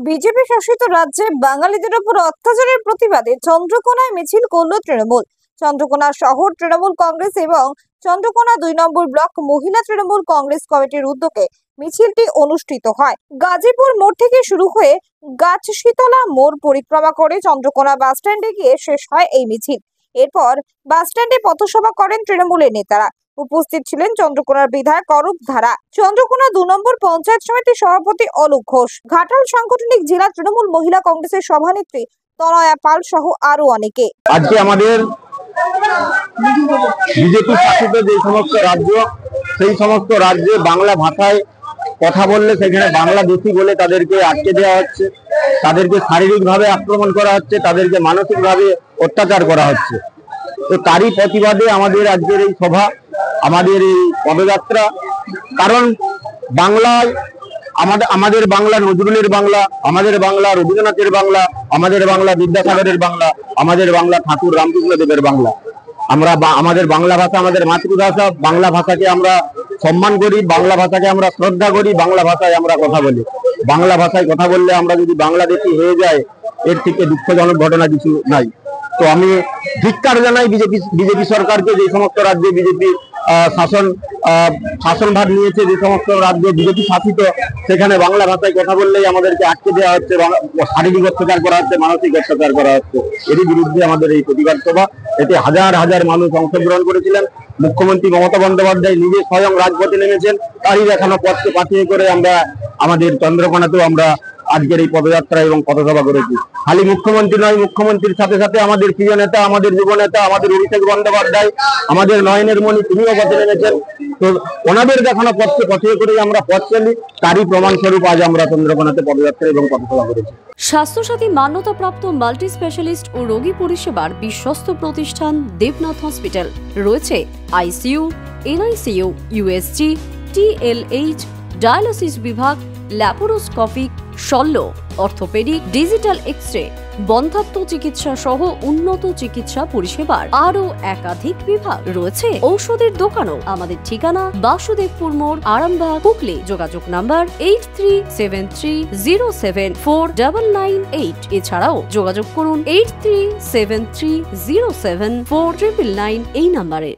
BJP শাসিত রাজ্যে বাঙালিদের উপর অত্যাচারের প্রতিবাদে চন্দ্রকোনায় মিছিল করল তৃণমূল। চন্দ্রকোনা শহর তৃণমূল কংগ্রেস এবং চন্দ্রকোনা 2 নম্বর ব্লক মহিলা তৃণমূল কংগ্রেস কমিটির উদ্যোগে মিছিলটি অনুষ্ঠিত হয়। গাজীপুর মোড় থেকে শুরু হয়ে গাছশীতলা মোড় পরিক্রমা করে চন্দ্রকোনা বাস স্ট্যান্ডে গিয়ে শেষ হয় এই মিছিল। এরপর বাস স্ট্যান্ডে পথসভা করেন তৃণমূলের নেতারা। উপস্থিত ছিলেন চন্দ্রকোনার বিধায়ক অরূপ ধারা, চন্দ্রকোনা 2 নম্বর পঞ্চায়েত সমিতির সভাপতি অলোক ঘোষ, ঘাটাল সাংগঠনিক জেলা তৃণমূল মহিলা কংগ্রেসের সভানেত্রী তনয়া পাল সহ আরো অনেকে। আজকে আমাদের বিজেপি শাসিত যে সমস্ত রাজ্য, সেই সমস্ত রাজ্যে বাংলা ভাষায় কথা বললে সেখানে বাংলাদেশি বলে তাদেরকে আটকে দেওয়া হচ্ছে, তাদেরকে শারীরিকভাবে আক্রমণ করা হচ্ছে, তাদেরকে মানসিকভাবে অত্যাচার করা হচ্ছে। তো তারই প্রতিবাদে আমাদের আজকের এই সভা, আমাদের এই পদযাত্রা। কারণ বাংলায় আমাদের বাংলা নজরুলের বাংলা, আমাদের বাংলা রবীন্দ্রনাথের বাংলা, আমাদের বাংলা বিদ্যাসাগরের বাংলা, আমাদের বাংলা ঠাকুর রামকৃষ্ণদেবের বাংলা। আমরা আমাদের বাংলা ভাষা আমাদের মাতৃভাষা। বাংলা ভাষাকে আমরা সম্মান করি, বাংলা ভাষাকে আমরা শ্রদ্ধা করি, বাংলা ভাষায় আমরা কথা বলি। বাংলা ভাষায় কথা বললে আমরা যদি বাংলাদেশি হয়ে যায়, এর থেকে দুঃখজনক ঘটনা কিছু নাই। তো আমি ধিক্কার জানাই বিজেপি সরকারকে। যে সমস্ত রাজ্যে বিজেপি শাসনভার নিয়েছে, যে সমস্ত রাজ্য বিজেপি শাসিত, সেখানে বাংলা ভাষায় কথা বললেই আমাদেরকে আটকে দেওয়া হচ্ছে, শারীরিক অত্যাচার করা হচ্ছে, মানসিক অত্যাচার করা হচ্ছে। এরই বিরুদ্ধে আমাদের এই প্রতিবাদ সভা। এতে হাজার হাজার মানুষ অংশগ্রহণ করেছিলেন। মুখ্যমন্ত্রী মমতা বন্দ্যোপাধ্যায় নিজে স্বয়ং রাজপথে নেমেছেন। তারই দেখানো পথকে পাঠিয়ে করে আমরা আমাদের চন্দ্রকোনাতেও আমরা আজকের এই পদযাত্রা এবং পথসভা করেছি। খালি মুখ্যমন্ত্রী নয়, মুখ্যমন্ত্রীর সাথে সাথে আমাদের প্রিয় নেতা, আমাদের যুব নেতা, আমাদের অভিষেক বন্দ্যোপাধ্যায়, আমাদের নয়নের মণি, তিনিও পথে নেমেছেন। তো ওনাদের দেখানো পথকে পাঠিয়ে করেই আমরা পথ চলি। তারই প্রমাণস্বরূপ আজ আমরা চন্দ্রকোনাতে পদযাত্রা এবং পথসভা করেছি। স্বাস্থ্যসাথী মান্যতাপ্রাপ্ত মাল্টি স্পেশালিস্ট ও রোগী পরিষেবার বিশ্বস্ত প্রতিষ্ঠান দেবনাথ হসপিটাল। রয়েছে ICU, NICU, USG, TLH, dialysis বিভাগ, ল্যাপারোস্কোপিক, শল্য, অর্থোপেডিক, ডিজিটাল এক্স-রে, বন্ধ্যাত্ব চিকিৎসা সহ উন্নত চিকিৎসা পরিষেবার আরও একাধিক বিভাগ রয়েছে। ঔষধের দোকানও। আমাদের ঠিকানা বাসুদেবপুর মোড়, আরামবাগ, হুগলি। যোগাযোগ নাম্বার 8373074998। এছাড়াও যোগাযোগ করুন 8373074999 এই নাম্বারে।